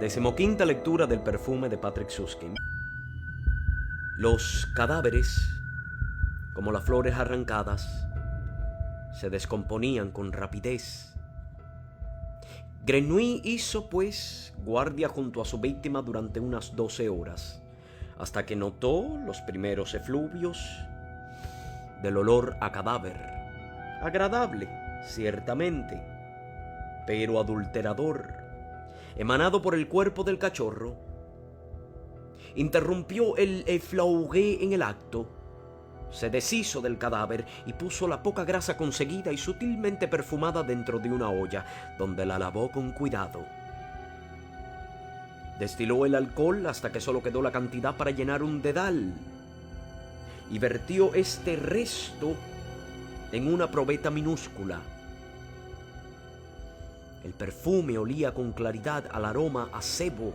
Decimoquinta lectura del perfume de Patrick Süskind. Los cadáveres, como las flores arrancadas, se descomponían con rapidez. Grenouille hizo, pues, guardia junto a su víctima durante unas 12 horas, hasta que notó los primeros efluvios del olor a cadáver. Agradable, ciertamente, pero adulterador, emanado por el cuerpo del cachorro. Interrumpió el effleuré en el acto, se deshizo del cadáver y puso la poca grasa conseguida y sutilmente perfumada dentro de una olla, donde la lavó con cuidado. Destiló el alcohol hasta que solo quedó la cantidad para llenar un dedal y vertió este resto en una probeta minúscula. El perfume olía con claridad al aroma a cebo,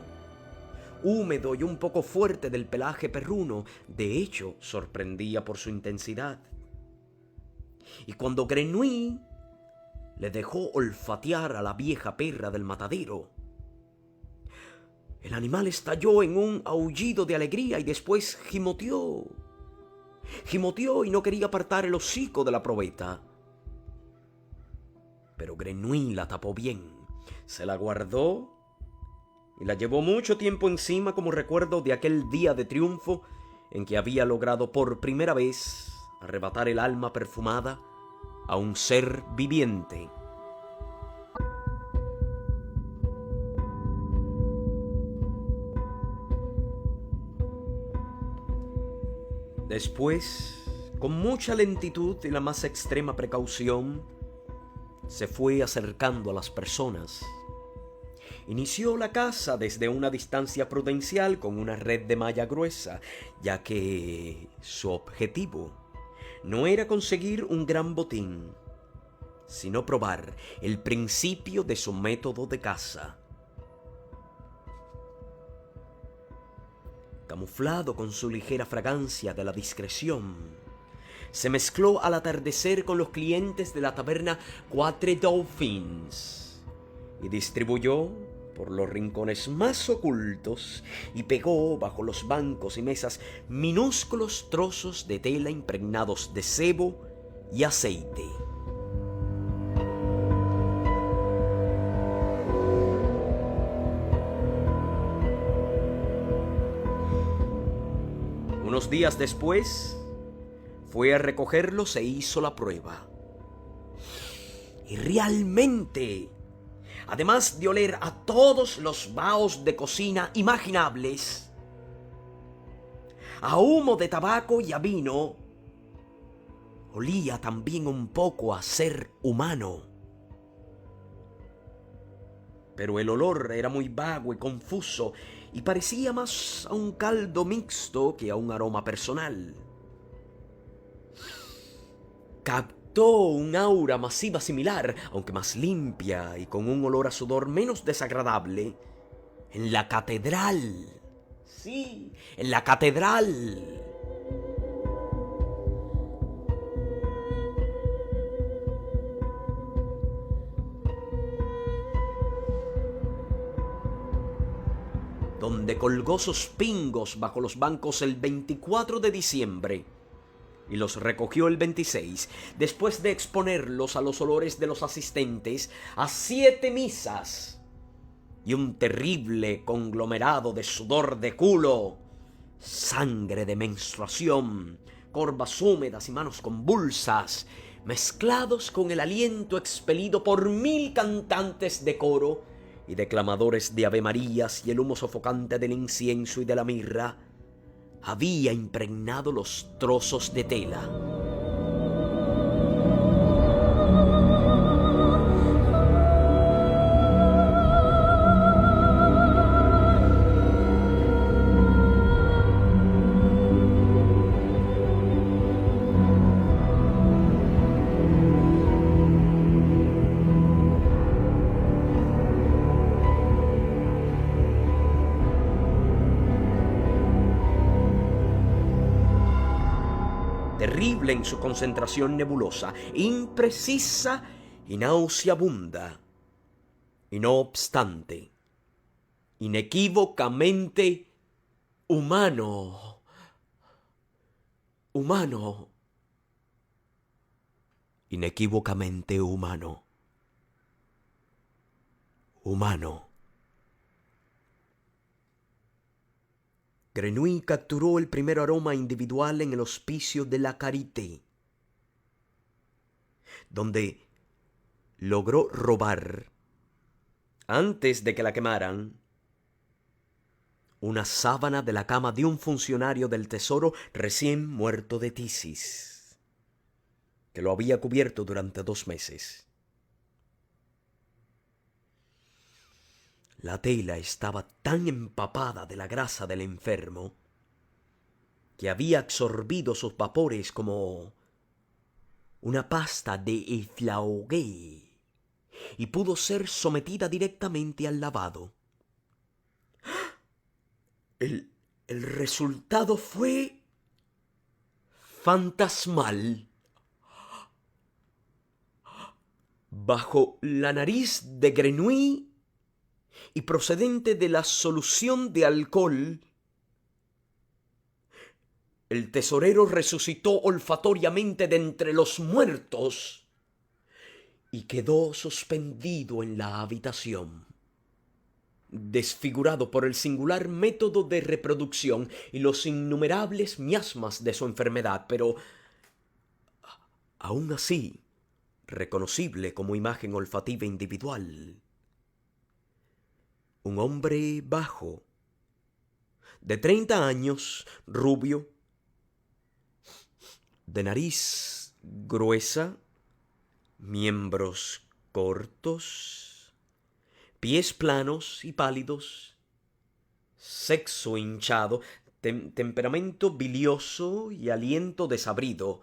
húmedo y un poco fuerte del pelaje perruno. De hecho, sorprendía por su intensidad. Y cuando Grenouille le dejó olfatear a la vieja perra del matadero, el animal estalló en un aullido de alegría y después gimoteó. Gimoteó y no quería apartar el hocico de la probeta. Pero Grenouille la tapó bien, se la guardó y la llevó mucho tiempo encima como recuerdo de aquel día de triunfo en que había logrado por primera vez arrebatar el alma perfumada a un ser viviente. Después, con mucha lentitud y la más extrema precaución, se fue acercando a las personas. Inició la caza desde una distancia prudencial con una red de malla gruesa, ya que su objetivo no era conseguir un gran botín, sino probar el principio de su método de caza. Camuflado con su ligera fragancia de la discreción, se mezcló al atardecer con los clientes de la taberna Quatre Dauphins y distribuyó por los rincones más ocultos y pegó bajo los bancos y mesas minúsculos trozos de tela impregnados de sebo y aceite. Unos días después, fue a recogerlos e hizo la prueba. Y realmente, además de oler a todos los vaos de cocina imaginables, a humo de tabaco y a vino, olía también un poco a ser humano. Pero el olor era muy vago y confuso y parecía más a un caldo mixto que a un aroma personal. Captó un aura masiva similar, aunque más limpia y con un olor a sudor menos desagradable, en la catedral. Sí, en la catedral. Donde colgó sus pingos bajo los bancos el 24 de diciembre y los recogió el 26, después de exponerlos a los olores de los asistentes a 7 misas y un terrible conglomerado de sudor de culo, sangre de menstruación, corvas húmedas y manos convulsas, mezclados con el aliento expelido por 1000 cantantes de coro y declamadores de avemarías y el humo sofocante del incienso y de la mirra, había impregnado los trozos de tela. Terrible en su concentración nebulosa, imprecisa y nauseabunda. Y no obstante, inequívocamente humano. Humano. Inequívocamente humano. Humano. Grenouille capturó el primer aroma individual en el hospicio de la Charité, donde logró robar, antes de que la quemaran, una sábana de la cama de un funcionario del Tesoro recién muerto de tisis, que lo había cubierto durante 2 meses. La tela estaba tan empapada de la grasa del enfermo que había absorbido sus vapores como una pasta de efflaughé y pudo ser sometida directamente al lavado. El resultado fue fantasmal. Bajo la nariz de Grenouille y procedente de la solución de alcohol, el tesorero resucitó olfatoriamente de entre los muertos y quedó suspendido en la habitación, desfigurado por el singular método de reproducción y los innumerables miasmas de su enfermedad, pero aún así reconocible como imagen olfativa individual. Un hombre bajo, de 30 años, rubio, de nariz gruesa, miembros cortos, pies planos y pálidos, sexo hinchado, temperamento bilioso y aliento desabrido.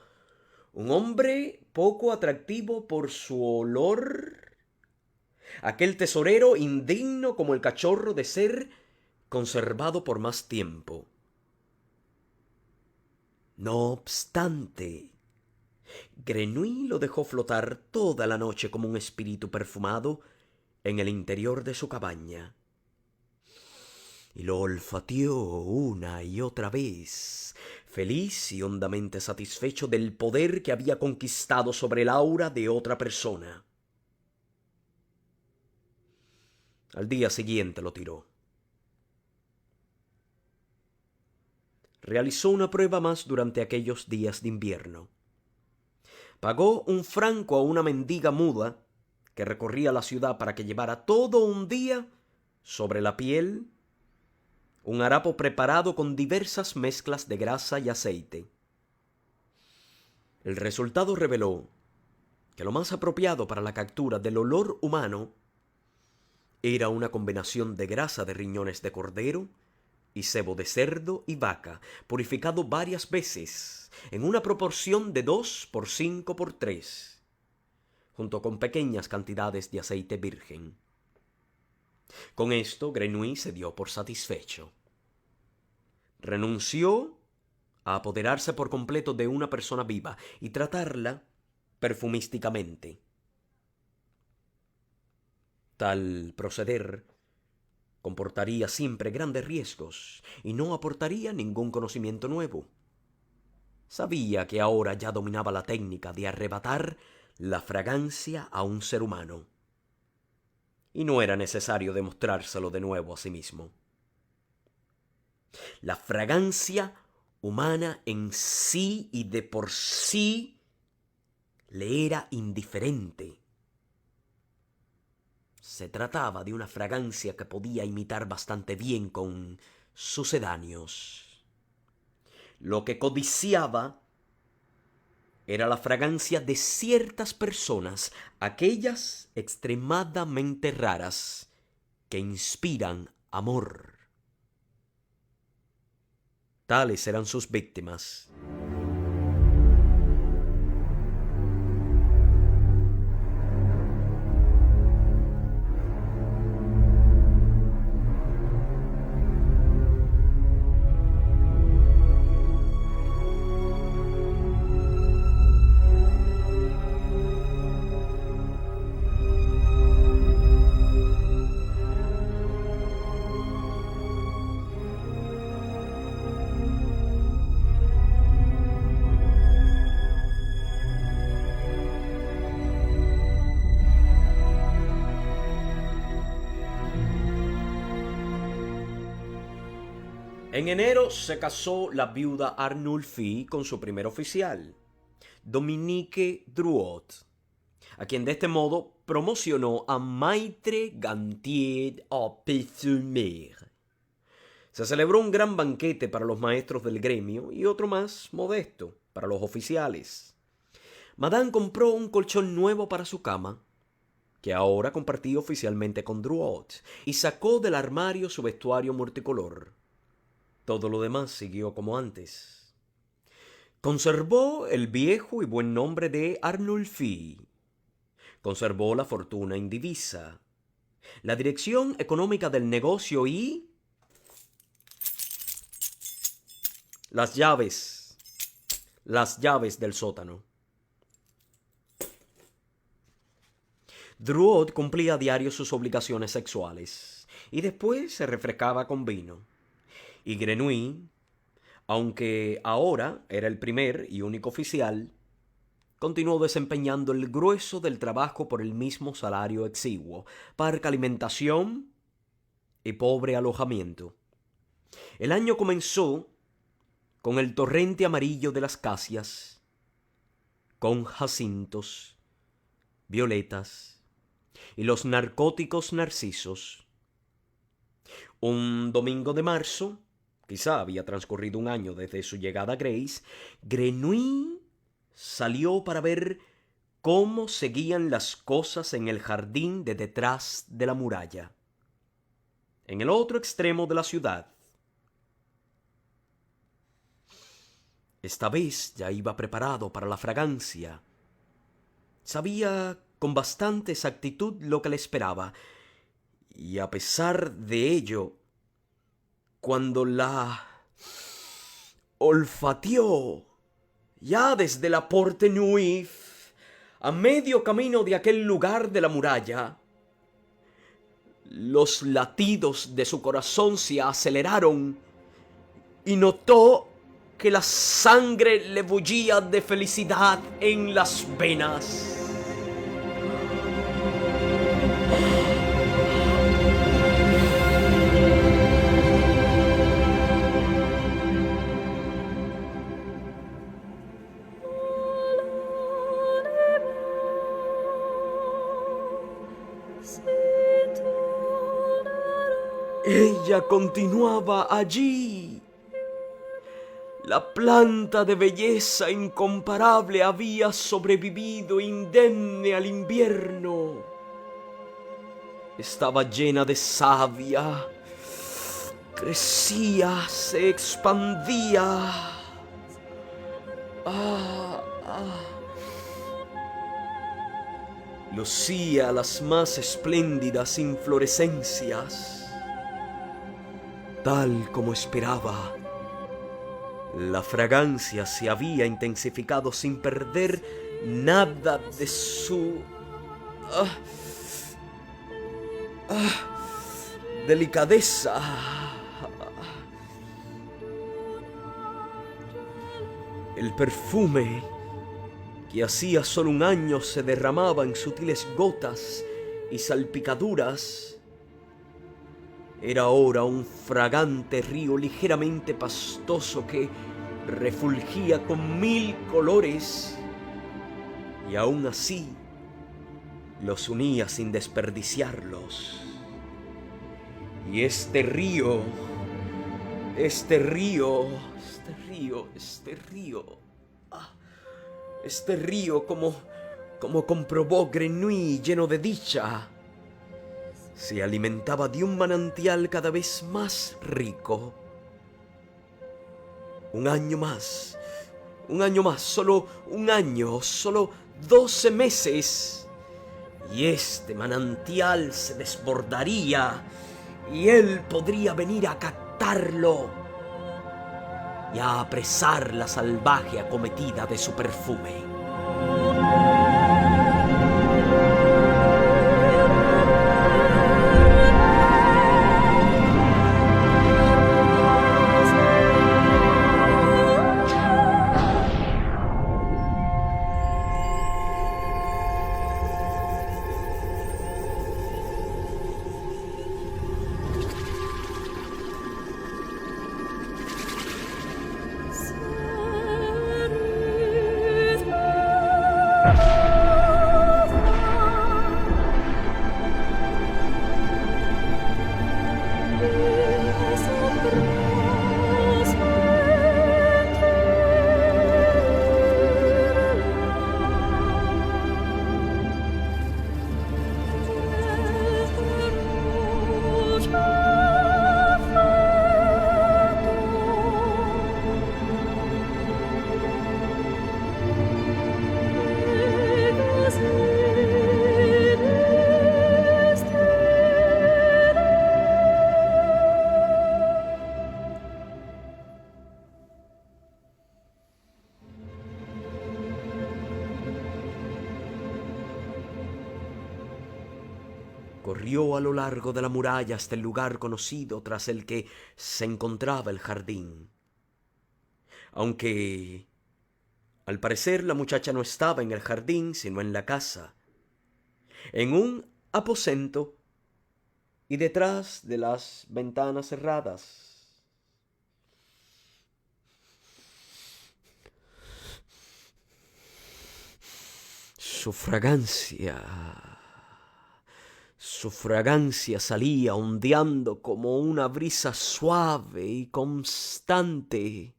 Un hombre poco atractivo por su olor. Aquel tesorero indigno como el cachorro de ser conservado por más tiempo. No obstante, Grenouille lo dejó flotar toda la noche como un espíritu perfumado en el interior de su cabaña. Y lo olfateó una y otra vez, feliz y hondamente satisfecho del poder que había conquistado sobre el aura de otra persona. Al día siguiente lo tiró. Realizó una prueba más durante aquellos días de invierno. Pagó $1 a una mendiga muda que recorría la ciudad para que llevara todo un día sobre la piel un harapo preparado con diversas mezclas de grasa y aceite. El resultado reveló que lo más apropiado para la captura del olor humano era una combinación de grasa de riñones de cordero y sebo de cerdo y vaca, purificado varias veces en una proporción de 2:5:3, junto con pequeñas cantidades de aceite virgen. Con esto, Grenouille se dio por satisfecho. Renunció a apoderarse por completo de una persona viva y tratarla perfumísticamente. Tal proceder comportaría siempre grandes riesgos y no aportaría ningún conocimiento nuevo. Sabía que ahora ya dominaba la técnica de arrebatar la fragancia a un ser humano, y no era necesario demostrárselo de nuevo a sí mismo. La fragancia humana en sí y de por sí le era indiferente. Se trataba de una fragancia que podía imitar bastante bien con sucedáneos. Lo que codiciaba era la fragancia de ciertas personas, aquellas extremadamente raras que inspiran amor. Tales eran sus víctimas. En enero se casó la viuda Arnulfy con su primer oficial, Dominique Drouot, a quien de este modo promocionó a Maître Gantier au Pésumer. Se celebró un gran banquete para los maestros del gremio y otro más modesto para los oficiales. Madame compró un colchón nuevo para su cama, que ahora compartía oficialmente con Drouot, y sacó del armario su vestuario multicolor. Todo lo demás siguió como antes. Conservó el viejo y buen nombre de Arnulfy. Conservó la fortuna indivisa, la dirección económica del negocio y las llaves del sótano. Drouot cumplía a diario sus obligaciones sexuales y después se refrescaba con vino. Y Grenouille, aunque ahora era el primer y único oficial, continuó desempeñando el grueso del trabajo por el mismo salario exiguo, parca alimentación y pobre alojamiento. El año comenzó con el torrente amarillo de las casias, con jacintos, violetas y los narcóticos narcisos. Un domingo de marzo, quizá había transcurrido un año desde su llegada a Grace, Grenouille salió para ver cómo seguían las cosas en el jardín de detrás de la muralla, en el otro extremo de la ciudad. Esta vez ya iba preparado para la fragancia. Sabía con bastante exactitud lo que le esperaba, y a pesar de ello, cuando la olfateó ya desde la Porte Neuf, a medio camino de aquel lugar de la muralla, los latidos de su corazón se aceleraron y notó que la sangre le bullía de felicidad en las venas. Ella continuaba allí. La planta de belleza incomparable había sobrevivido indemne al invierno. Estaba llena de savia. Crecía, se expandía. Lucía las más espléndidas inflorescencias. Tal como esperaba, la fragancia se había intensificado sin perder nada de su delicadeza. El perfume que hacía solo un año se derramaba en sutiles gotas y salpicaduras era ahora un fragante río ligeramente pastoso que refulgía con 1000 colores y aún así los unía sin desperdiciarlos. Y este río, como comprobó Grenouille lleno de dicha, se alimentaba de un manantial cada vez más rico. Un año más, solo un año, solo 12 meses, y este manantial se desbordaría y él podría venir a captarlo y a apresar la salvaje acometida de su perfume. corrió a lo largo de la muralla hasta el lugar conocido tras el que se encontraba el jardín. Aunque, al parecer, la muchacha no estaba en el jardín, sino en la casa, en un aposento y detrás de las ventanas cerradas. Su fragancia, su fragancia salía ondeando como una brisa suave y constante.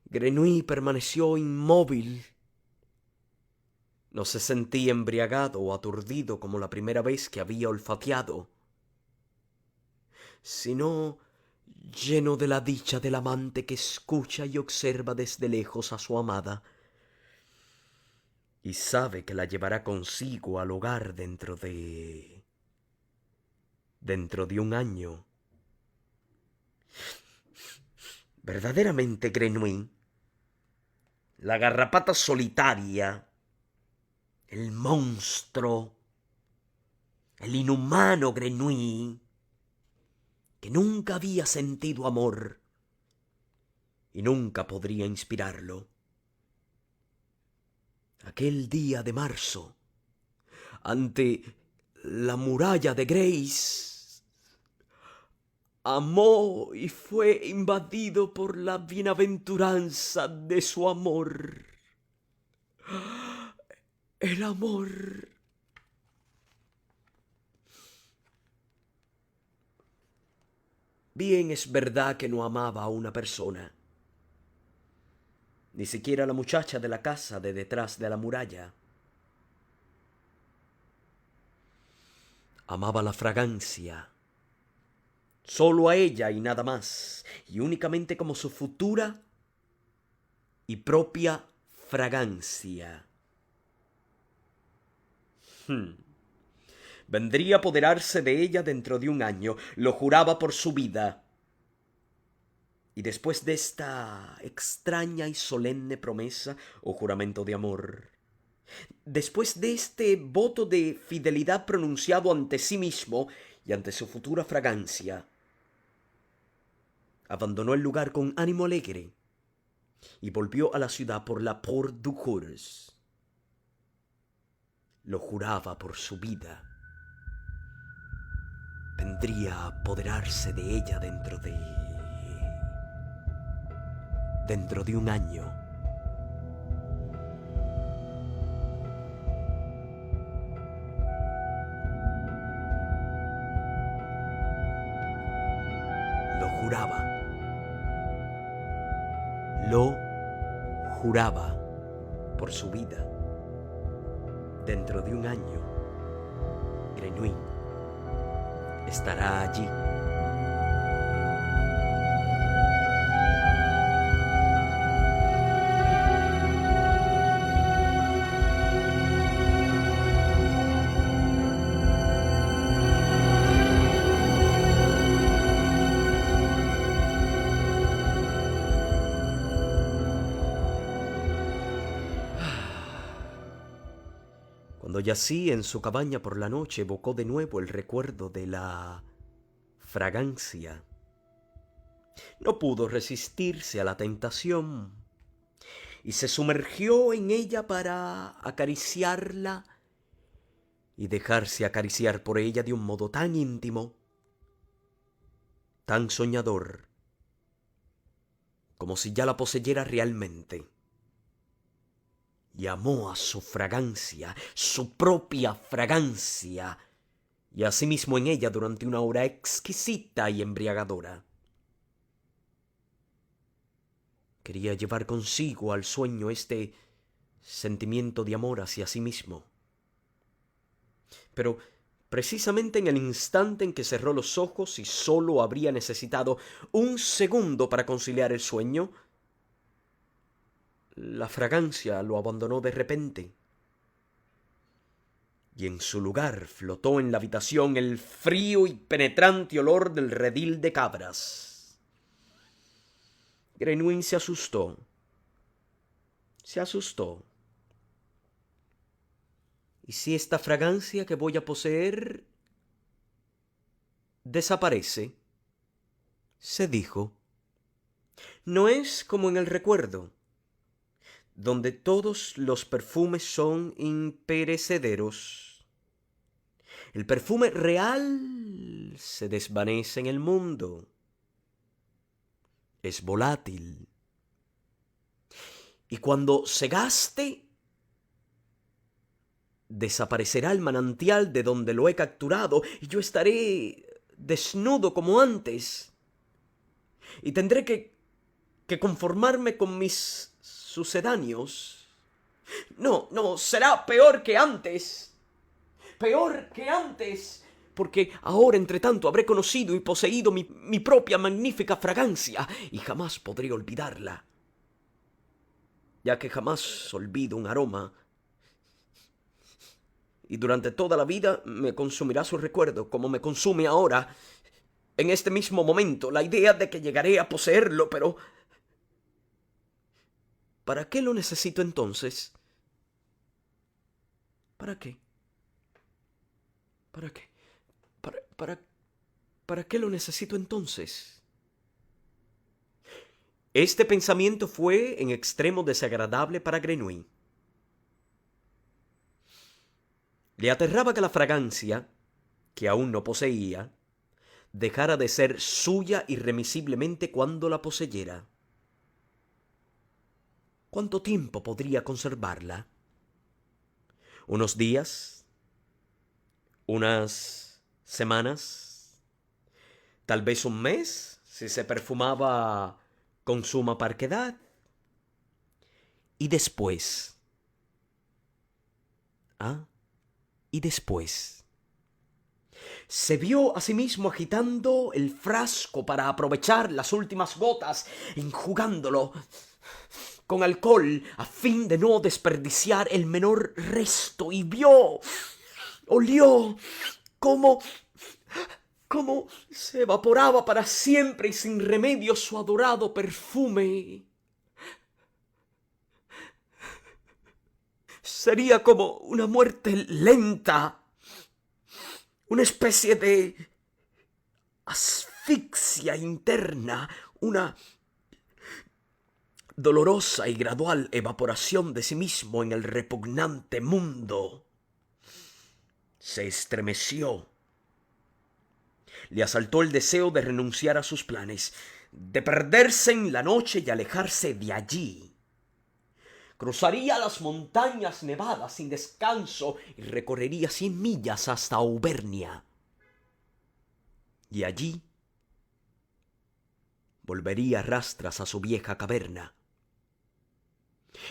Grenouille permaneció inmóvil. No se sentía embriagado o aturdido como la primera vez que había olfateado, sino lleno de la dicha del amante que escucha y observa desde lejos a su amada y sabe que la llevará consigo al hogar dentro de un año. Verdaderamente, Grenouille, la garrapata solitaria, el monstruo, el inhumano Grenouille, que nunca había sentido amor y nunca podría inspirarlo. Aquel día de marzo, ante la muralla de Grace, amó y fue invadido por la bienaventuranza de su amor. El amor. Bien es verdad que no amaba a una persona, ni siquiera a la muchacha de la casa de detrás de la muralla. Amaba la fragancia, solo a ella y nada más, y únicamente como su futura y propia fragancia. Vendría a apoderarse de ella dentro de un año, lo juraba por su vida. Y después de esta extraña y solemne promesa o juramento de amor, después de este voto de fidelidad pronunciado ante sí mismo y ante su futura fragancia, abandonó el lugar con ánimo alegre y volvió a la ciudad por la Porte du Cours. Lo juraba por su vida. Vendría a apoderarse de ella dentro de un año. Lo juraba por su vida. Dentro de un año, Grenouille estará allí. Cuando yací en su cabaña por la noche, evocó de nuevo el recuerdo de la fragancia. No pudo resistirse a la tentación y se sumergió en ella para acariciarla y dejarse acariciar por ella de un modo tan íntimo, tan soñador, como si ya la poseyera realmente. Y amó a su fragancia, su propia fragancia, y asimismo en ella durante una hora exquisita y embriagadora. Quería llevar consigo al sueño este sentimiento de amor hacia sí mismo. Pero precisamente en el instante en que cerró los ojos y solo habría necesitado un segundo para conciliar el sueño, la fragancia lo abandonó de repente, y en su lugar flotó en la habitación el frío y penetrante olor del redil de cabras. Grenouille se asustó. ¿Y si esta fragancia que voy a poseer desaparece, se dijo. No es como en el recuerdo, donde todos los perfumes son imperecederos. El perfume real se desvanece en el mundo. Es volátil. Y cuando se gaste, desaparecerá el manantial de donde lo he capturado y yo estaré desnudo como antes. Y tendré que conformarme con mis sucedáneos. No, será peor que antes. Peor que antes. Porque ahora, entre tanto, habré conocido y poseído mi propia magnífica fragancia y jamás podré olvidarla. Ya que jamás olvido un aroma. Y durante toda la vida me consumirá su recuerdo, como me consume ahora, en este mismo momento, la idea de que llegaré a poseerlo, pero ¿para qué lo necesito entonces? ¿Para qué? ¿Para qué? ¿Para qué lo necesito entonces? Este pensamiento fue en extremo desagradable para Grenouille. Le aterraba que la fragancia, que aún no poseía, dejara de ser suya irremisiblemente cuando la poseyera. ¿Cuánto tiempo podría conservarla? ¿Unos días? ¿Unas semanas? ¿Tal vez un mes, si se perfumaba con suma parquedad? Y después. Y después. Se vio a sí mismo agitando el frasco para aprovechar las últimas gotas, enjugándolo con alcohol a fin de no desperdiciar el menor resto, y olió cómo se evaporaba para siempre y sin remedio su adorado perfume. Sería como una muerte lenta, una especie de asfixia interna, una dolorosa y gradual evaporación de sí mismo en el repugnante mundo. Se estremeció. Le asaltó el deseo de renunciar a sus planes, de perderse en la noche y alejarse de allí. Cruzaría las montañas nevadas sin descanso y recorrería 100 millas hasta Auvernia. Y allí volvería a rastras a su vieja caverna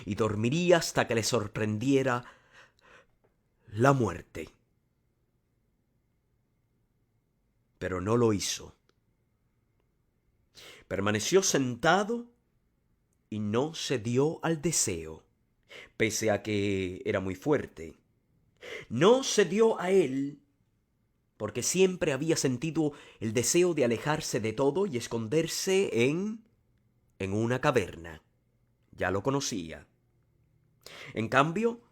y dormiría hasta que le sorprendiera la muerte. Pero no lo hizo. Permaneció sentado y no cedió al deseo, pese a que era muy fuerte. No cedió a él porque siempre había sentido el deseo de alejarse de todo y esconderse en una caverna. Ya lo conocía. En cambio,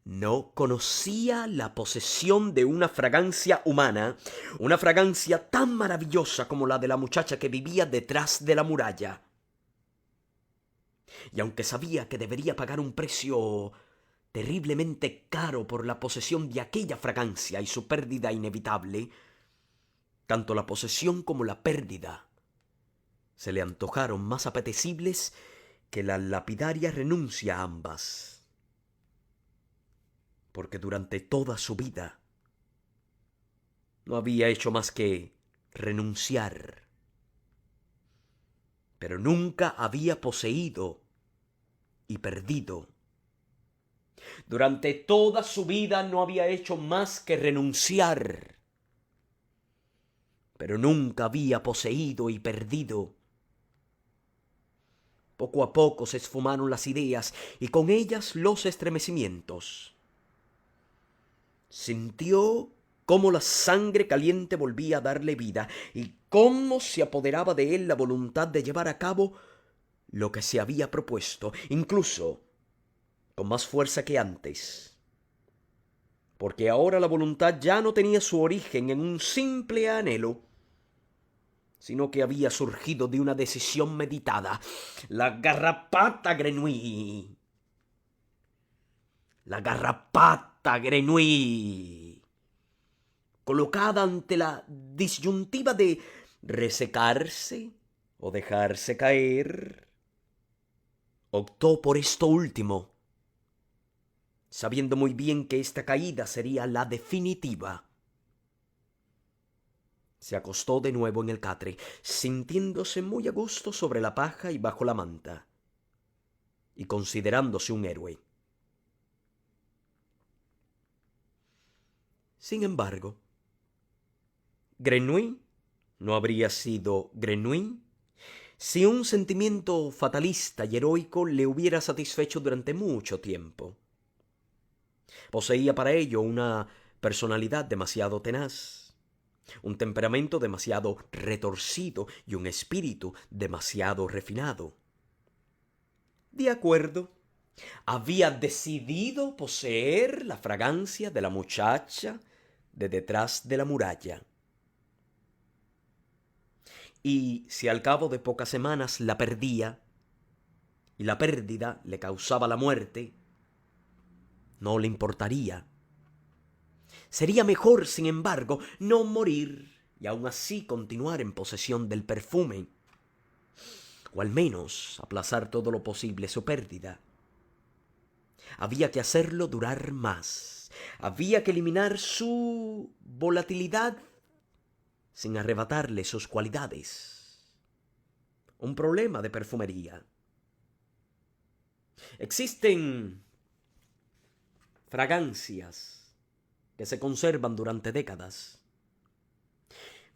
no conocía la posesión de una fragancia humana, una fragancia tan maravillosa como la de la muchacha que vivía detrás de la muralla. Y aunque sabía que debería pagar un precio terriblemente caro por la posesión de aquella fragancia y su pérdida inevitable, tanto la posesión como la pérdida se le antojaron más apetecibles que la lapidaria renuncia a ambas. Porque durante toda su vida no había hecho más que renunciar, pero nunca había poseído y perdido. Durante toda su vida no había hecho más que renunciar, pero nunca había poseído y perdido. Poco a poco se esfumaron las ideas y con ellas los estremecimientos. Sintió cómo la sangre caliente volvía a darle vida y cómo se apoderaba de él la voluntad de llevar a cabo lo que se había propuesto, incluso con más fuerza que antes. porque ahora la voluntad ya no tenía su origen en un simple anhelo, sino que había surgido de una decisión meditada. La garrapata Grenouille. La garrapata Grenouille, colocada ante la disyuntiva de resecarse o dejarse caer, optó por esto último, sabiendo muy bien que esta caída sería la definitiva. Se acostó de nuevo en el catre, sintiéndose muy a gusto sobre la paja y bajo la manta, y considerándose un héroe. Sin embargo, Grenouille no habría sido Grenouille si un sentimiento fatalista y heroico le hubiera satisfecho durante mucho tiempo. Poseía para ello una personalidad demasiado tenaz, un temperamento demasiado retorcido y un espíritu demasiado refinado. De acuerdo, había decidido poseer la fragancia de la muchacha de detrás de la muralla. Y si al cabo de pocas semanas la perdía, y la pérdida le causaba la muerte, no le importaría. Sería mejor, sin embargo, no morir y aún así continuar en posesión del perfume, o al menos aplazar todo lo posible su pérdida. Había que hacerlo durar más. Había que eliminar su volatilidad sin arrebatarle sus cualidades. Un problema de perfumería. Existen fragancias que se conservan durante décadas.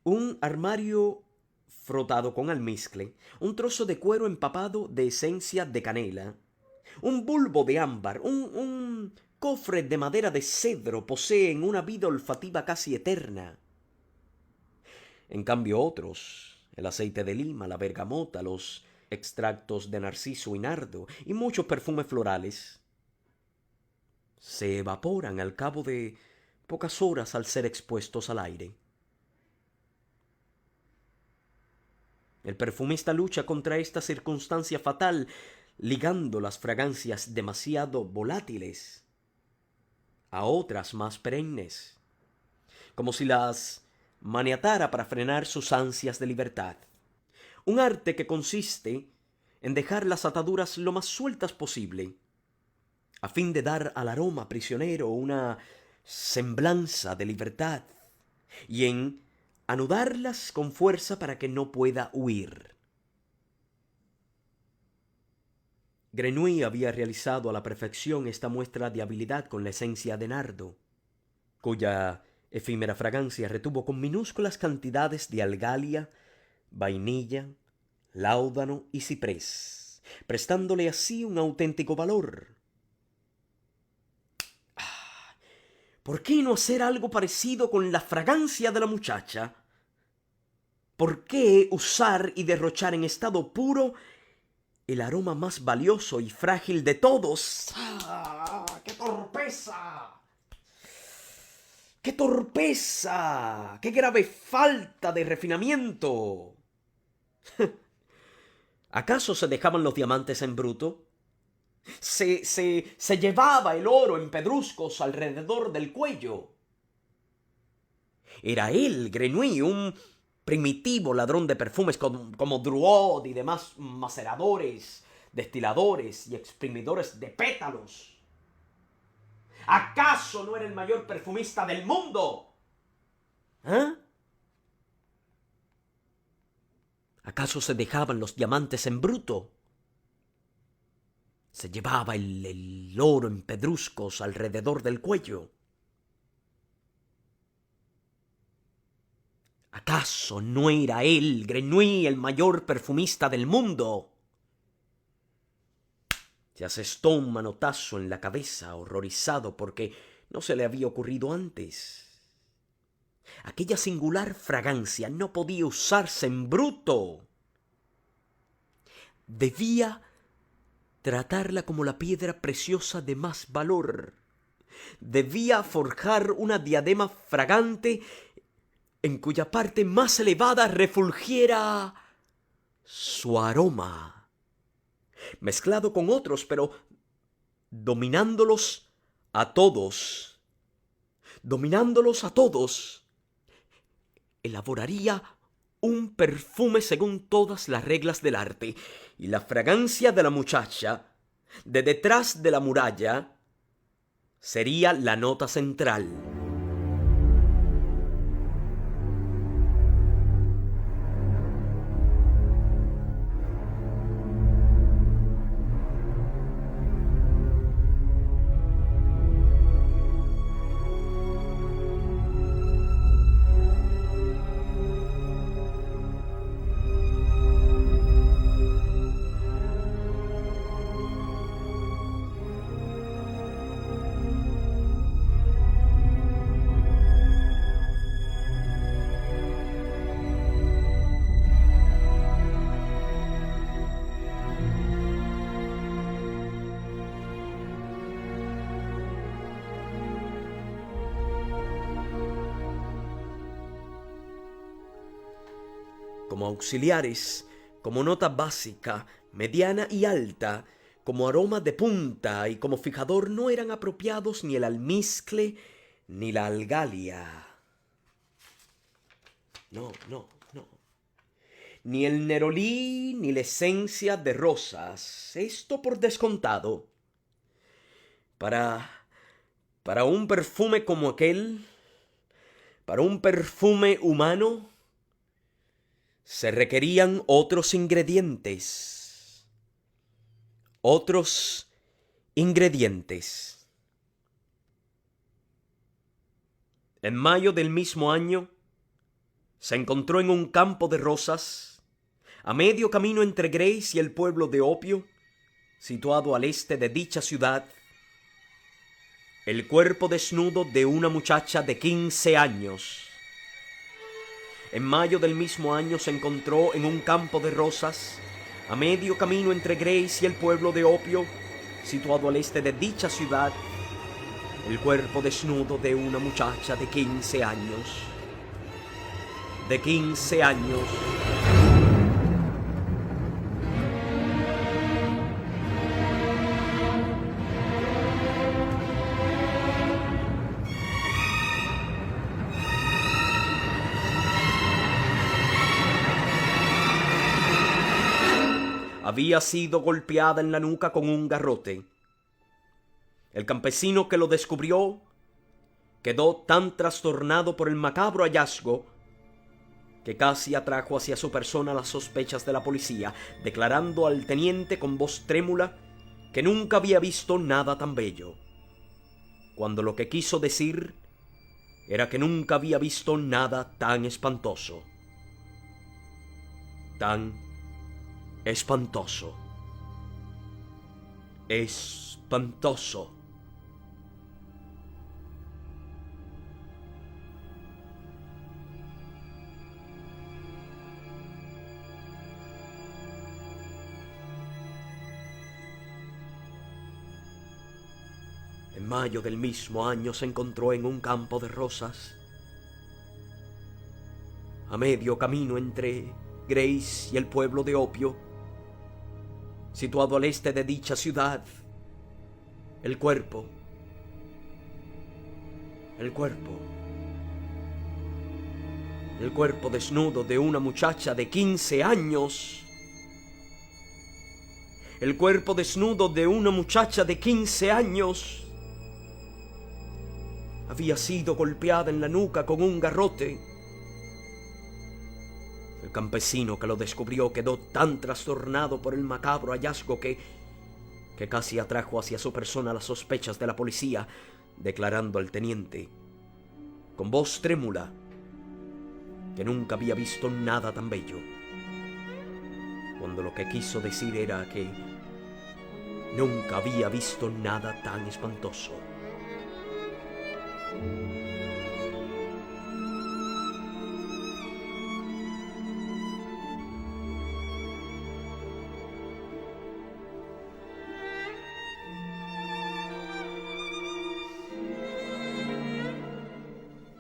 Un armario frotado con almizcle, un trozo de cuero empapado de esencia de canela, un bulbo de ámbar, un cofre de madera de cedro poseen una vida olfativa casi eterna. En cambio otros, el aceite de lima, la bergamota, los extractos de narciso y nardo y muchos perfumes florales, se evaporan al cabo de pocas horas al ser expuestos al aire. El perfumista lucha contra esta circunstancia fatal, ligando las fragancias demasiado volátiles a otras más perennes, como si las maniatara para frenar sus ansias de libertad. Un arte que consiste en dejar las ataduras lo más sueltas posible, a fin de dar al aroma prisionero una semblanza de libertad, y en anudarlas con fuerza para que no pueda huir. Grenouille había realizado a la perfección esta muestra de habilidad con la esencia de nardo, cuya efímera fragancia retuvo con minúsculas cantidades de algalia, vainilla, láudano y ciprés, prestándole así un auténtico valor. ¿Por qué no hacer algo parecido con la fragancia de la muchacha? ¿Por qué usar y derrochar en estado puro el aroma más valioso y frágil de todos? ¡Ah! ¡Qué torpeza! ¡Qué torpeza! ¡Qué grave falta de refinamiento! ¿Acaso se dejaban los diamantes en bruto? Se llevaba el oro en pedruscos alrededor del cuello. Era él, Grenouille, un primitivo ladrón de perfumes como Drouot y demás maceradores, destiladores y exprimidores de pétalos. ¿Acaso no era el mayor perfumista del mundo? ¿Ah? ¿Acaso se dejaban los diamantes en bruto? Se llevaba el oro en pedruscos alrededor del cuello. ¿Acaso no era él, Grenouille, el mayor perfumista del mundo? Se asestó un manotazo en la cabeza, horrorizado porque no se le había ocurrido antes. Aquella singular fragancia no podía usarse en bruto. Debía tratarla como la piedra preciosa de más valor, debía forjar una diadema fragante en cuya parte más elevada refulgiera su aroma, mezclado con otros, pero dominándolos a todos, elaboraría un perfume según todas las reglas del arte, y la fragancia de la muchacha de detrás de la muralla sería la nota central. Como auxiliares, como nota básica, mediana y alta, como aroma de punta y como fijador no eran apropiados ni el almizcle ni la algalia. No. Ni el nerolí ni la esencia de rosas. Esto por descontado. Para un perfume como aquel, para un perfume humano, se requerían otros ingredientes. En mayo del mismo año, se encontró en un campo de rosas, a medio camino entre Grace y el pueblo de Opio, situado al este de dicha ciudad, el cuerpo desnudo de una muchacha de 15 años. En mayo del mismo año se encontró en un campo de rosas, a medio camino entre Grace y el pueblo de Opio, situado al este de dicha ciudad, el cuerpo desnudo de una muchacha de 15 años. De 15 años. Había sido golpeada en la nuca con un garrote. El campesino que lo descubrió quedó tan trastornado por el macabro hallazgo que casi atrajo hacia su persona las sospechas de la policía, declarando al teniente con voz trémula que nunca había visto nada tan bello, cuando lo que quiso decir era que nunca había visto nada tan espantoso. Tan espantoso. Espantoso. En mayo del mismo año se encontró en un campo de rosas, a medio camino entre Grace y el pueblo de Opio, situado al este de dicha ciudad, el cuerpo desnudo de una muchacha de 15 años. El cuerpo desnudo de una muchacha de 15 años había sido golpeada en la nuca con un garrote. El campesino que lo descubrió quedó tan trastornado por el macabro hallazgo que casi atrajo hacia su persona las sospechas de la policía, declarando al teniente, con voz trémula, que nunca había visto nada tan bello, cuando lo que quiso decir era que nunca había visto nada tan espantoso.